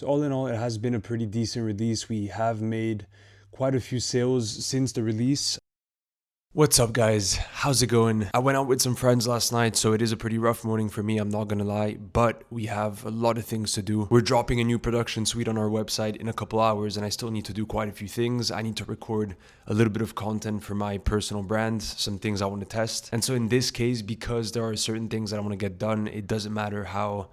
So all in all, it has been a pretty decent release. We have made quite a few sales since the release. What's up guys, how's it going? I went out with some friends last night, so it is a pretty rough morning for me, I'm not gonna lie, but we have a lot of things to do. We're dropping a new production suite on our website in a couple hours, and I still need to do quite a few things. I need to record a little bit of content for my personal brand, some things I want to test. And so in this case, because there are certain things that I want to get done, it doesn't matter how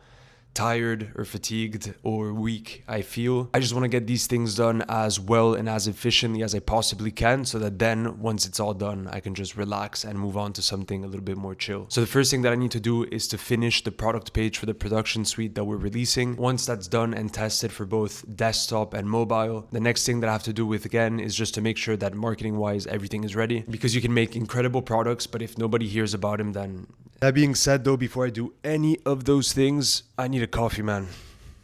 tired or fatigued or weak I feel. I just want to get these things done as well and as efficiently as I possibly can, so that then once it's all done, I can just relax and move on to something a little bit more chill. So the first thing that I need to do is to finish the product page for the production suite that we're releasing. Once that's done and tested for both desktop and mobile, the next thing that I have to do with again is just to make sure that marketing wise everything is ready, because you can make incredible products, but if nobody hears about them, then... That being said though, before I do any of those things, I need a coffee, man.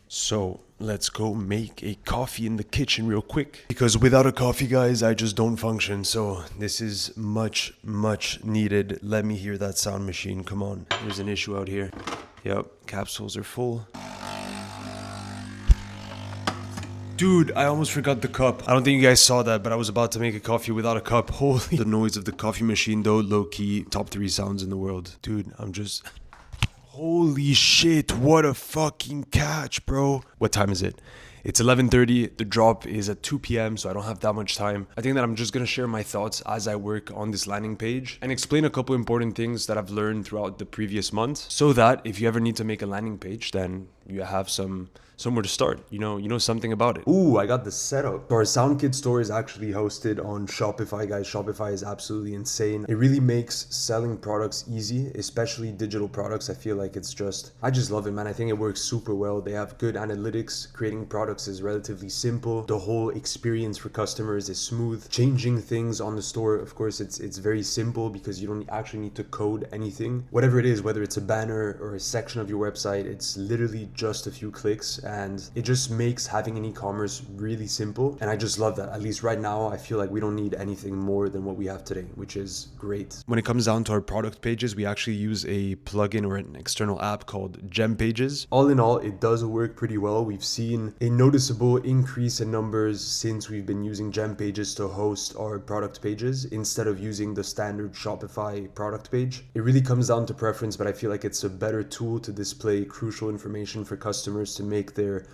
So let's go make a coffee in the kitchen real quick, because without a coffee, guys, I just don't function. So this is much needed. Let me hear that sound machine. Come on, there's an issue out here. Yep, capsules are full. Dude, I almost forgot the cup. I don't think you guys saw that, but I was about to make a coffee without a cup. Holy. The noise of the coffee machine though, low-key, top 3 sounds in the world. Dude, I'm just... Holy shit, what a fucking catch, bro. What time is it? It's 11:30. The drop is at 2 p.m, so I don't have that much time. I think that I'm just gonna share my thoughts as I work on this landing page and explain a couple important things that I've learned throughout the previous month, so that if you ever need to make a landing page, then you have somewhere to start. You know something about it. Ooh, I got the setup. Our SoundKit store is actually hosted on Shopify, guys. Shopify is absolutely insane. It really makes selling products easy, especially digital products. I feel like I just love it, man. I think it works super well. They have good analytics. Creating products is relatively simple. The whole experience for customers is smooth. Changing things on the store, of course, it's very simple because you don't actually need to code anything. Whatever it is, whether it's a banner or a section of your website, it's literally just a few clicks, and it just makes having an e-commerce really simple. And I just love that. At least right now, I feel like we don't need anything more than what we have today, which is great. When it comes down to our product pages, we actually use a plugin or an external app called Gem Pages. All in all, it does work pretty well. We've seen a noticeable increase in numbers since we've been using Gem Pages to host our product pages instead of using the standard Shopify product page. It really comes down to preference, but I feel like it's a better tool to display crucial information for customers to make their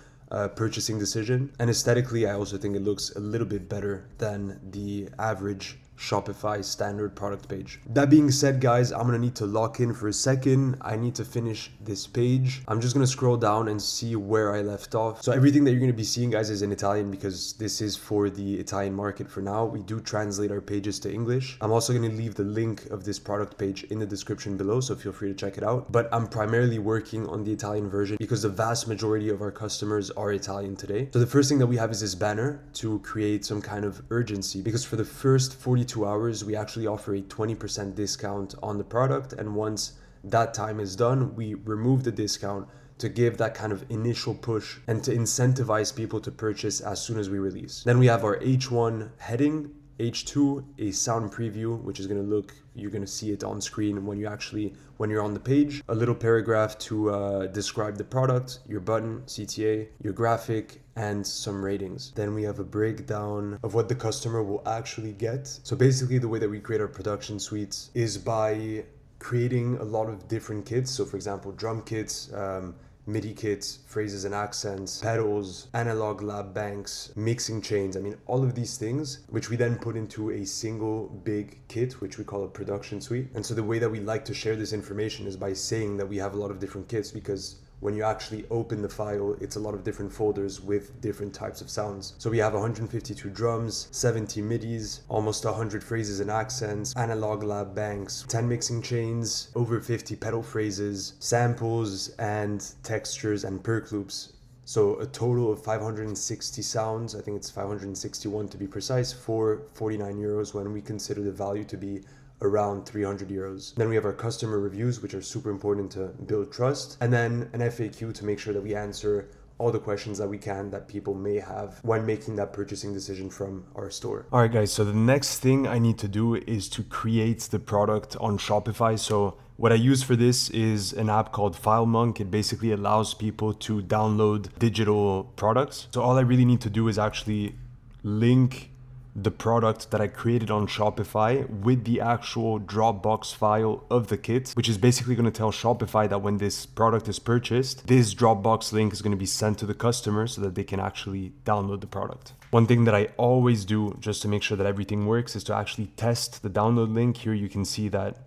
purchasing decision. And aesthetically, I also think it looks a little bit better than the average Shopify standard product page. That being said, guys, I'm gonna need to lock in for a second. I need to finish this page. I'm just gonna scroll down and see where I left off. So everything that you're gonna be seeing, guys, is in Italian because this is for the Italian market for now. We do translate our pages to English. I'm also gonna leave the link of this product page in the description below, so feel free to check it out. But I'm primarily working on the Italian version because the vast majority of our customers are Italian today. So the first thing that we have is this banner to create some kind of urgency, because for the first 42 hours, we actually offer a 20% discount on the product. And once that time is done, we remove the discount to give that kind of initial push and to incentivize people to purchase as soon as we release. Then we have our H1 heading, H2, a sound preview, which is going to look, you're going to see it on screen when you're on the page. A little paragraph to describe the product, your button, CTA, your graphic, and some ratings. Then we have a breakdown of what the customer will actually get. So basically the way that we create our production suites is by creating a lot of different kits. So for example, drum kits, MIDI kits, phrases and accents, pedals, analog lab banks, mixing chains. I mean, all of these things, which we then put into a single big kit, which we call a production suite. And so the way that we like to share this information is by saying that we have a lot of different kits, because when you actually open the file, it's a lot of different folders with different types of sounds. So we have 152 drums, 70 MIDIs, almost 100 phrases and accents, analog lab banks, 10 mixing chains, over 50 pedal phrases, samples and textures and perk loops. So a total of 560 sounds, I think it's 561 to be precise, for 49 euros, when we consider the value to be around 300 euros. Then we have our customer reviews, which are super important to build trust. And then an FAQ to make sure that we answer all the questions that we can that people may have when making that purchasing decision from our store. All right, guys, so the next thing I need to do is to create the product on Shopify. So what I use for this is an app called FileMonk. It basically allows people to download digital products. So all I really need to do is actually link the product that I created on Shopify with the actual Dropbox file of the kit, which is basically going to tell Shopify that when this product is purchased, this Dropbox link is going to be sent to the customer so that they can actually download the product. One thing that I always do just to make sure that everything works is to actually test the download link. Here you can see that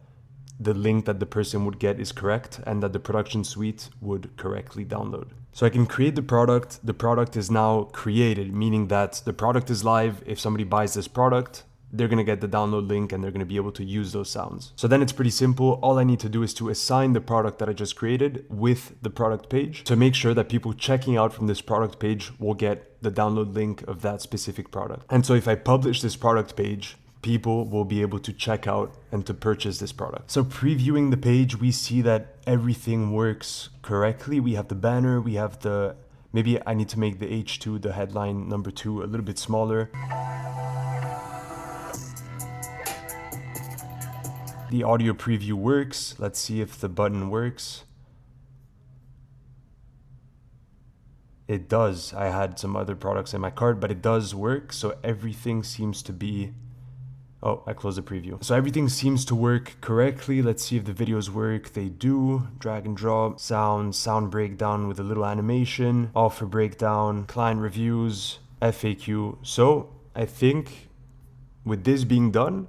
the link that the person would get is correct and that the production suite would correctly download. So I can create the product is now created, meaning that the product is live. If somebody buys this product, they're gonna get the download link and they're gonna be able to use those sounds. So then it's pretty simple. All I need to do is to assign the product that I just created with the product page to make sure that people checking out from this product page will get the download link of that specific product. And so if I publish this product page, people will be able to check out and to purchase this product. So previewing the page, we see that everything works correctly. We have the banner, we have the, maybe I need to make the H2, the headline number 2, a little bit smaller. The audio preview works. Let's see if the button works. It does. I had some other products in my cart, but it does work. So everything seems to be, oh, I closed the preview. So everything seems to work correctly. Let's see if the videos work. They do. Drag and drop, sound breakdown with a little animation, offer breakdown, client reviews, FAQ. So I think with this being done,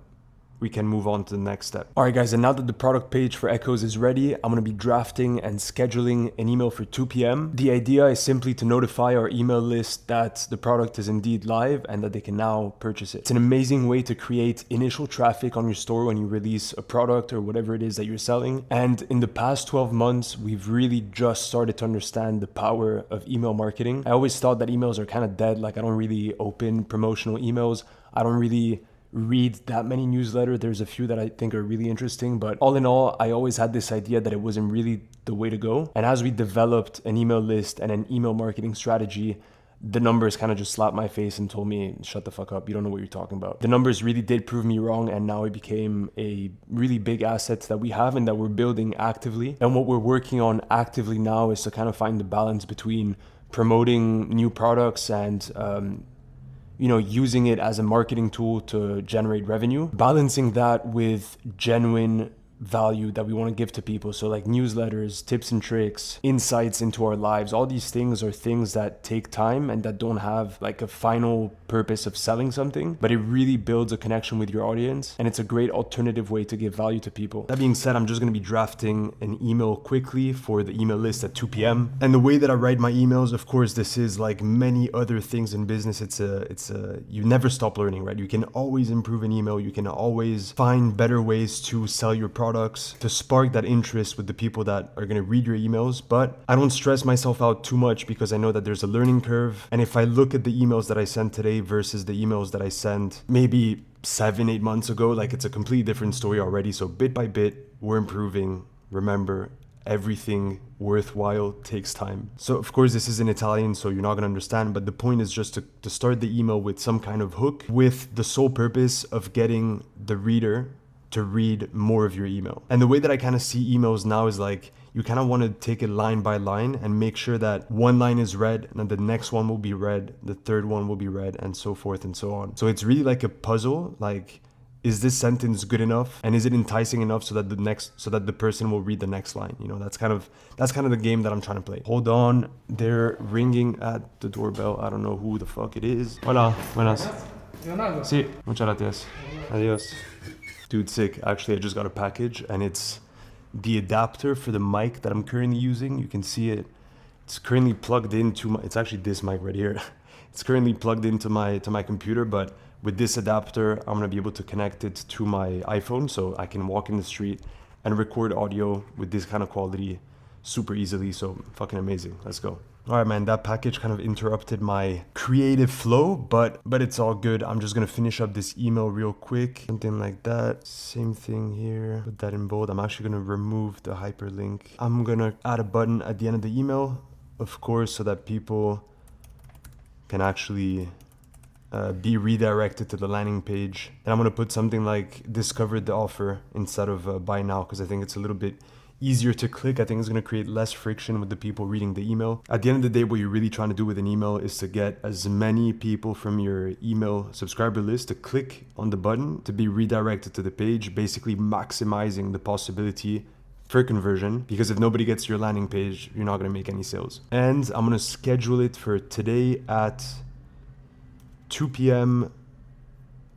we can move on to the next step. All right, guys, and now that the product page for Echoes is ready, I'm gonna be drafting and scheduling an email for 2 p.m. The idea is simply to notify our email list that the product is indeed live and that they can now purchase it. It's an amazing way to create initial traffic on your store when you release a product or whatever it is that you're selling. And in the past 12 months, we've really just started to understand the power of email marketing. I always thought that emails are kind of dead. Like I don't really open promotional emails. I don't really read that many newsletters. There's a few that I think are really interesting, but all in all, I always had this idea that it wasn't really the way to go. And as we developed an email list and an email marketing strategy, the numbers kind of just slapped my face and told me, shut the fuck up, you don't know what you're talking about. The numbers really did prove me wrong, and now it became a really big asset that we have and that we're building actively. And what we're working on actively now is to kind of find the balance between promoting new products and using it as a marketing tool to generate revenue, balancing that with genuine value that we want to give to people. So like newsletters, tips and tricks, insights into our lives, all these things are things that take time and that don't have like a final purpose of selling something, but it really builds a connection with your audience. And it's a great alternative way to give value to people. That being said, I'm just going to be drafting an email quickly for the email list at 2 p.m. And the way that I write my emails, of course, this is like many other things in business. You never stop learning, right? You can always improve an email. You can always find better ways to sell your products, to spark that interest with the people that are going to read your emails. But I don't stress myself out too much because I know that there's a learning curve. And if I look at the emails that I sent today versus the emails that I sent maybe 7-8 months ago, like it's a completely different story already. So bit by bit, we're improving. Remember, everything worthwhile takes time. So of course this is in Italian, so you're not going to understand, but the point is just to start the email with some kind of hook with the sole purpose of getting the reader to read more of your email. And the way that I kind of see emails now is like, you kind of want to take it line by line and make sure that one line is read and then the next one will be read, the third one will be read, and so forth and so on. So it's really like a puzzle. Like, is this sentence good enough? And is it enticing enough so that the person will read the next line? That's kind of the game that I'm trying to play. Hold on, they're ringing at the doorbell. I don't know who the fuck it is. Hola, buenas. Sí, muchas gracias. Adios. Dude, sick. Actually, I just got a package and it's the adapter for the mic that I'm currently using. You can see it. It's currently plugged into it's actually this mic right here. It's currently plugged into my computer, but with this adapter, I'm gonna be able to connect it to my iPhone so I can walk in the street and record audio with this kind of quality super easily. So fucking amazing. Let's go. All right, man, that package kind of interrupted my creative flow, but it's all good. I'm just gonna finish up this email real quick. Something like that. Same thing here. Put that in bold. I'm actually gonna remove the hyperlink. I'm gonna add a button at the end of the email of course, so that people can actually be redirected to the landing page. And I'm going to put something like discovered the offer instead of buy now, because I think it's a little bit easier to click. I think it's going to create less friction with the people reading the email. At the end of the day, what you're really trying to do with an email is to get as many people from your email subscriber list to click on the button to be redirected to the page, basically maximizing the possibility for conversion, because if nobody gets to your landing page, you're not going to make any sales. And I'm going to schedule it for today at 2 p.m.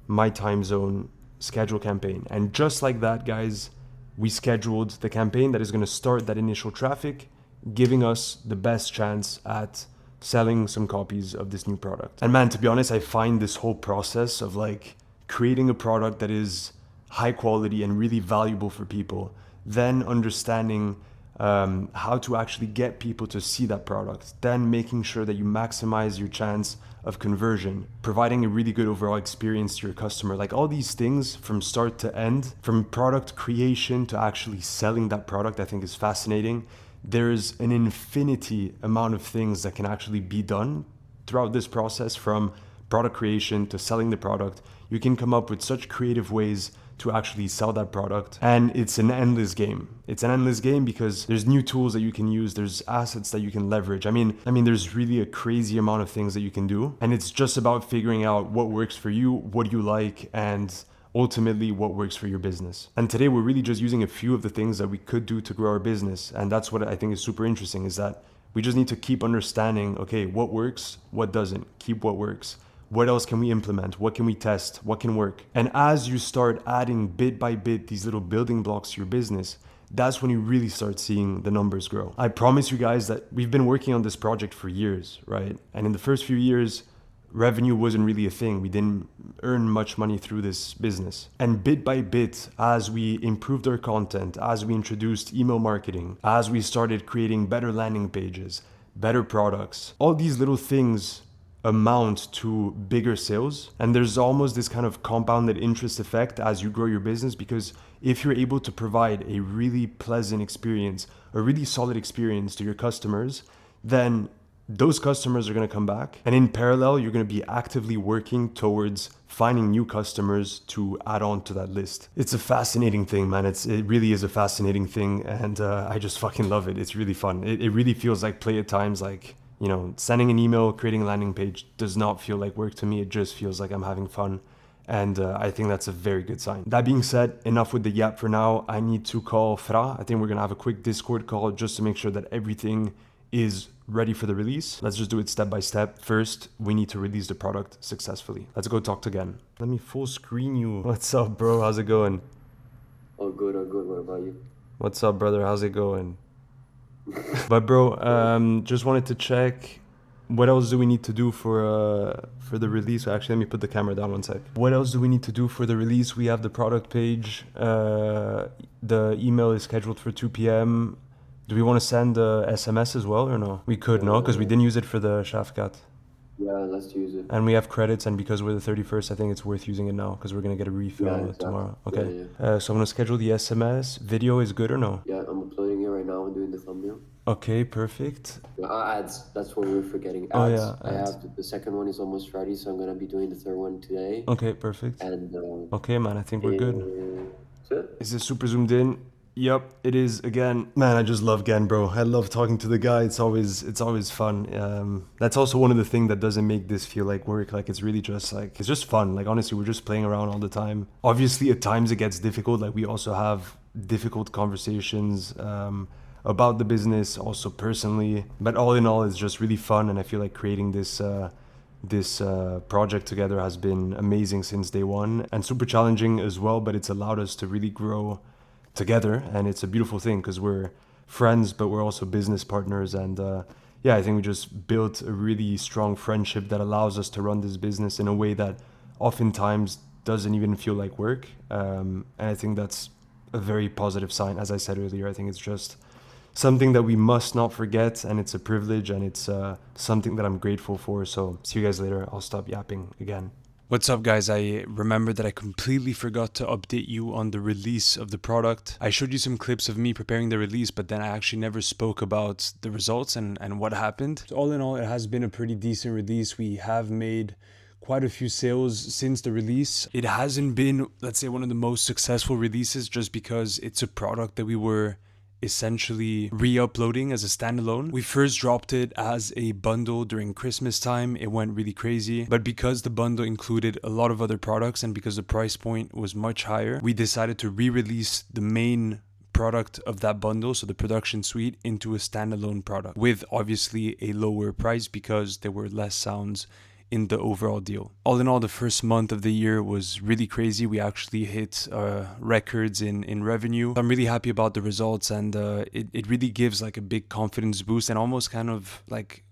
my time zone, schedule campaign. And just like that, guys, we scheduled the campaign that is going to start that initial traffic, giving us the best chance at selling some copies of this new product. And man, to be honest, I find this whole process of like creating a product that is high quality and really valuable for people, then understanding how to actually get people to see that product, then making sure that you maximize your chance of conversion, providing a really good overall experience to your customer. Like all these things from start to end, from product creation to actually selling that product, I think is fascinating. There's an infinity amount of things that can actually be done throughout this process, from product creation to selling the product. You can come up with such creative ways to actually sell that product. And it's an endless game. It's an endless game because there's new tools that you can use. There's assets that you can leverage. I mean, there's really a crazy amount of things that you can do. And it's just about figuring out what works for you, what you like, and ultimately what works for your business. And today we're really just using a few of the things that we could do to grow our business. And that's what I think is super interesting, is that we just need to keep understanding, okay, what works, what doesn't, keep what works. What else can we implement? What can we test? What can work? And as you start adding bit by bit these little building blocks to your business, that's when you really start seeing the numbers grow. I promise you guys that we've been working on this project for years, right? And in the first few years, revenue wasn't really a thing. We didn't earn much money through this business. And bit by bit, as we improved our content, as we introduced email marketing, as we started creating better landing pages, better products, all these little things amount to bigger sales. And there's almost this kind of compounded interest effect as you grow your business, because if you're able to provide a really pleasant experience, a really solid experience to your customers, then those customers are going to come back. And in parallel, you're going to be actively working towards finding new customers to add on to that list. It's a fascinating thing, man. It really is a fascinating thing. And I just fucking love it. It's really fun. It really feels like play at times. Like, you know, sending an email, creating a landing page does not feel like work to me. It just feels like I'm having fun. And I think that's a very good sign. That being said, enough with the yap for now. I need to call Fra. I think we're going to have a quick Discord call just to make sure that everything is ready for the release. Let's just do it step by step. First, we need to release the product successfully. Let's go talk to Gen. Let me full screen you. What's up, bro? How's it going? All good, all good. What about you? What's up, brother? How's it going? But bro, just wanted to check, what else do we need to do for the release? Actually, let me put the camera down one sec. What else do we need to do for the release? We have the product page. The email is scheduled for 2 p.m. Do we want to send the SMS as well or no? We could, no? Because we didn't use it for the Shafkat. Yeah, let's use it. And we have credits, and because we're the 31st, I think it's worth using it now because we're going to get a refill tomorrow. Okay. Yeah. So I'm going to schedule the SMS. Video is good or no? Yeah, I'm uploading it right now and doing the thumbnail. Okay, perfect. Ads, that's what we were forgetting. Ads. Oh yeah, I have the second one is almost ready, so I'm going to be doing the third one today. Okay, perfect. And okay, man, I think we're good. That's it. Is this super zoomed in? Yep, it is again. Man, I just love Gen, bro. I love talking to the guy. It's always fun. That's also one of the things that doesn't make this feel like work. Like it's really just like, it's just fun. Like honestly, we're just playing around all the time. Obviously, at times it gets difficult. Like we also have difficult conversations about the business, also personally. But all in all, it's just really fun. And I feel like creating this project together has been amazing since day one, and super challenging as well. But it's allowed us to really grow together, and it's a beautiful thing because we're friends, but we're also business partners. And I think we just built a really strong friendship that allows us to run this business in a way that oftentimes doesn't even feel like work. And I think that's a very positive sign. As I said earlier, I think it's just something that we must not forget, and it's a privilege, and it's something that I'm grateful for. So see you guys later. I'll stop yapping again. What's up, guys? I remember that I completely forgot to update you on the release of the product. I showed you some clips of me preparing the release, but then I actually never spoke about the results and what happened. So all in all, it has been a pretty decent release. We have made quite a few sales since the release. It hasn't been, let's say, one of the most successful releases just because it's a product that we were essentially re-uploading as a standalone. We first dropped it as a bundle during Christmas time. It went really crazy, but because the bundle included a lot of other products and because the price point was much higher, we decided to re-release the main product of that bundle, so the production suite, into a standalone product with obviously a lower price because there were less sounds in the overall deal. All in all, the first month of the year was really crazy. We actually hit records in revenue. I'm really happy about the results, and it really gives like a big confidence boost and almost kind of like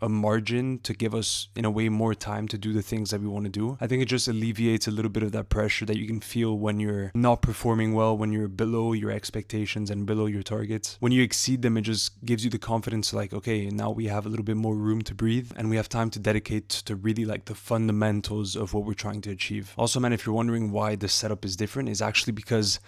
a margin to give us in a way more time to do the things that we want to do. I think it just alleviates a little bit of that pressure that you can feel when you're not performing well, when you're below your expectations and below your targets. When you exceed them, it just gives you the confidence like, okay, now we have a little bit more room to breathe and we have time to dedicate to really like the fundamentals of what we're trying to achieve. Also, man, if you're wondering why the setup is different, it's actually because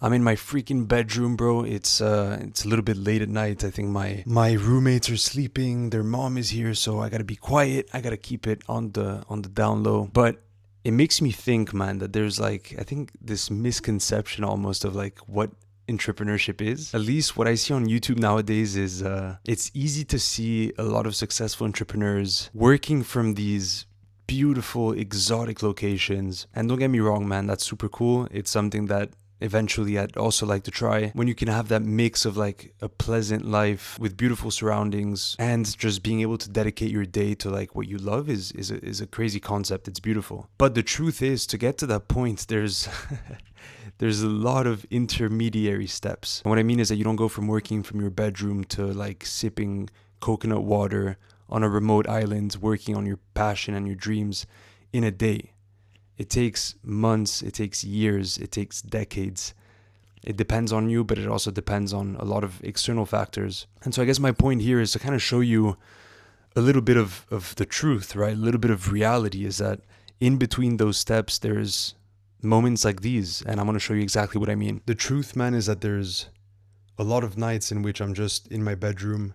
I'm in my freaking bedroom, bro. It's a little bit late at night. I think my roommates are sleeping. Their mom is here, so I gotta be quiet. I gotta keep it on the down low. But it makes me think, man, that there's like, I think this misconception almost of like what entrepreneurship is. At least what I see on YouTube nowadays is it's easy to see a lot of successful entrepreneurs working from these beautiful exotic locations. And don't get me wrong, man, that's super cool. It's something that eventually I'd also like to try, when you can have that mix of like a pleasant life with beautiful surroundings and just being able to dedicate your day to like what you love is a crazy concept. It's beautiful. But the truth is, to get to that point, there's there's a lot of intermediary steps. And what I mean is that you don't go from working from your bedroom to like sipping coconut water on a remote island, working on your passion and your dreams in a day. It takes months, it takes years, it takes decades. It depends on you, but it also depends on a lot of external factors. And so I guess my point here is to kind of show you a little bit of the truth, right? A little bit of reality is that in between those steps, there's moments like these. And I'm going to show you exactly what I mean. The truth, man, is that there's a lot of nights in which I'm just in my bedroom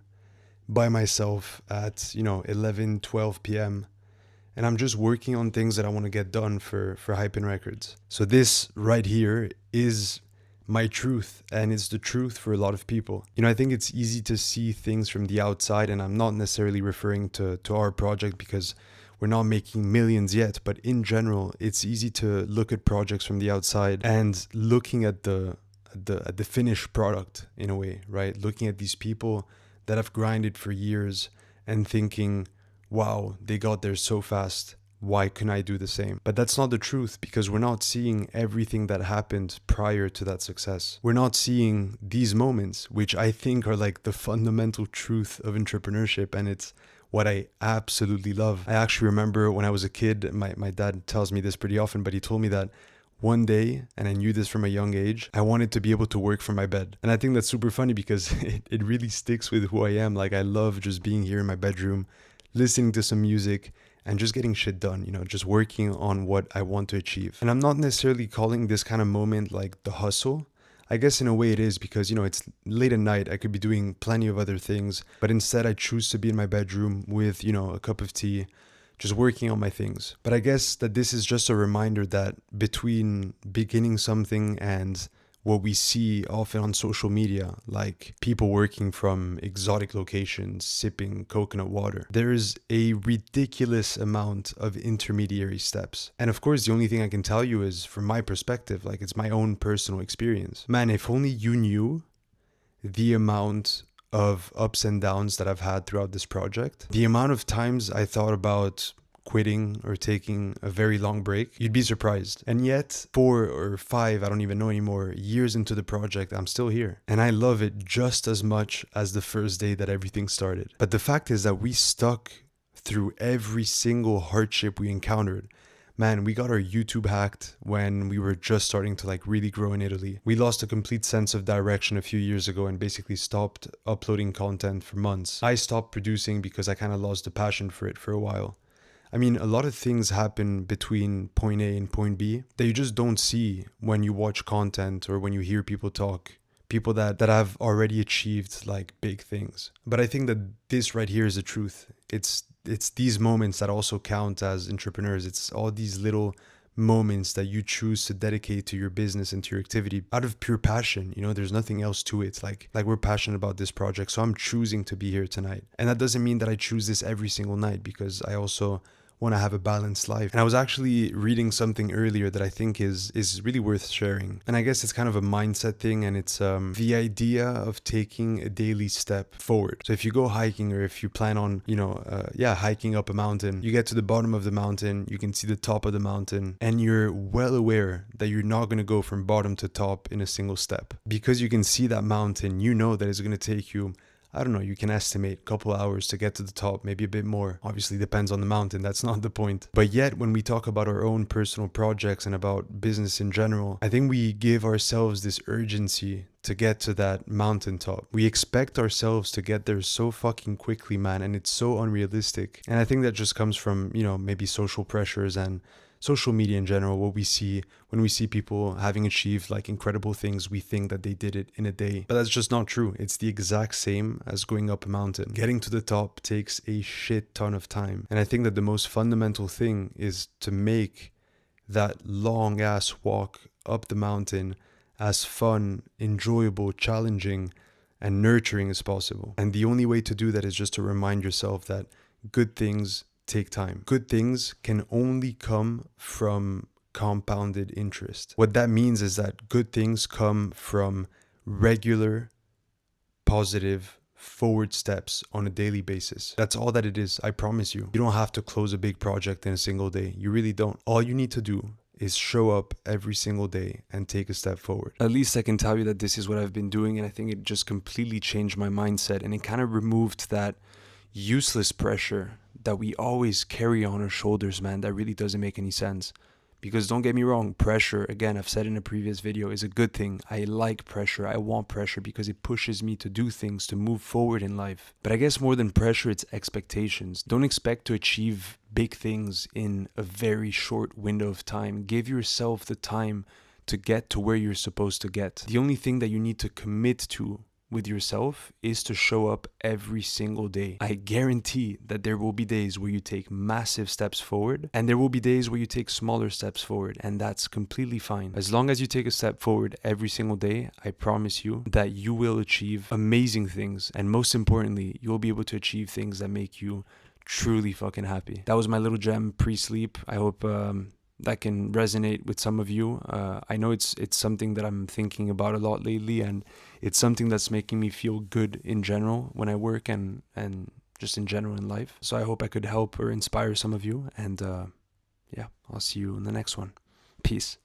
by myself at, 11, 12 p.m., and I'm just working on things that I want to get done for Hypin Records. So this right here is my truth, and it's the truth for a lot of people. I think it's easy to see things from the outside, and I'm not necessarily referring to our project because we're not making millions yet, but in general, it's easy to look at projects from the outside and looking at the finished product in a way, right? Looking at these people that have grinded for years and thinking, wow, they got there so fast. Why couldn't I do the same? But that's not the truth, because we're not seeing everything that happened prior to that success. We're not seeing these moments, which I think are like the fundamental truth of entrepreneurship. And it's what I absolutely love. I actually remember when I was a kid, my dad tells me this pretty often, but he told me that one day, and I knew this from a young age, I wanted to be able to work from my bed. And I think that's super funny because it really sticks with who I am. Like, I love just being here in my bedroom, listening to some music and just getting shit done, just working on what I want to achieve. And I'm not necessarily calling this kind of moment like the hustle. I guess in a way it is because, it's late at night. I could be doing plenty of other things, but instead I choose to be in my bedroom with, a cup of tea, just working on my things. But I guess that this is just a reminder that between beginning something and what we see often on social media, like people working from exotic locations, sipping coconut water, there's a ridiculous amount of intermediary steps. And of course, the only thing I can tell you is from my perspective, like it's my own personal experience. Man, if only you knew the amount of ups and downs that I've had throughout this project, the amount of times I thought about quitting or taking a very long break, you'd be surprised. And yet 4 or 5, I don't even know anymore, years into the project, I'm still here. And I love it just as much as the first day that everything started. But the fact is that we stuck through every single hardship we encountered. Man, we got our YouTube hacked when we were just starting to like really grow in Italy. We lost a complete sense of direction a few years ago and basically stopped uploading content for months. I stopped producing because I kind of lost the passion for it for a while. I mean, a lot of things happen between point A and point B that you just don't see when you watch content or when you hear people talk. People that have already achieved like big things. But I think that this right here is the truth. It's these moments that also count as entrepreneurs. It's all these little moments that you choose to dedicate to your business and to your activity out of pure passion. You know, there's nothing else to it. Like we're passionate about this project, so I'm choosing to be here tonight. And that doesn't mean that I choose this every single night, because I also want to have a balanced life. And I was actually reading something earlier that I think is really worth sharing. And I guess it's kind of a mindset thing, and it's the idea of taking a daily step forward. So if you go hiking, or if you plan on, hiking up a mountain, you get to the bottom of the mountain, you can see the top of the mountain, and you're well aware that you're not going to go from bottom to top in a single step. Because you can see that mountain, you know that it's going to take you, I don't know, you can estimate a couple hours to get to the top, maybe a bit more. Obviously depends on the mountain, that's not the point. But yet, when we talk about our own personal projects and about business in general, I think we give ourselves this urgency to get to that mountaintop. We expect ourselves to get there so fucking quickly, man, and it's so unrealistic. And I think that just comes from, maybe social pressures and social media in general. What we see when we see people having achieved like incredible things, we think that they did it in a day, but that's just not true. It's the exact same as going up a mountain. Getting to the top takes a shit ton of time, and I think that the most fundamental thing is to make that long ass walk up the mountain as fun, enjoyable, challenging, and nurturing as possible. And the only way to do that is just to remind yourself that good things take time. Good things can only come from compounded interest. What that means is that good things come from regular, positive, forward steps on a daily basis. That's all that it is, I promise you. You don't have to close a big project in a single day. You really don't. All you need to do is show up every single day and take a step forward. At least I can tell you that this is what I've been doing, and I think it just completely changed my mindset, and it kind of removed that useless pressure that we always carry on our shoulders, man, that really doesn't make any sense. Because don't get me wrong, pressure, again, I've said in a previous video, is a good thing. I like pressure. I want pressure because it pushes me to do things, to move forward in life. But I guess more than pressure, it's expectations. Don't expect to achieve big things in a very short window of time. Give yourself the time to get to where you're supposed to get. The only thing that you need to commit to with yourself is to show up every single day. I guarantee that there will be days where you take massive steps forward, and there will be days where you take smaller steps forward, and that's completely fine. As long as you take a step forward every single day, I promise you that you will achieve amazing things, and most importantly, you'll be able to achieve things that make you truly fucking happy. That was my little gem pre-sleep. I hope that can resonate with some of you. I know it's something that I'm thinking about a lot lately, and it's something that's making me feel good in general when I work and just in general in life. So I hope I could help or inspire some of you, and I'll see you in the next one. Peace.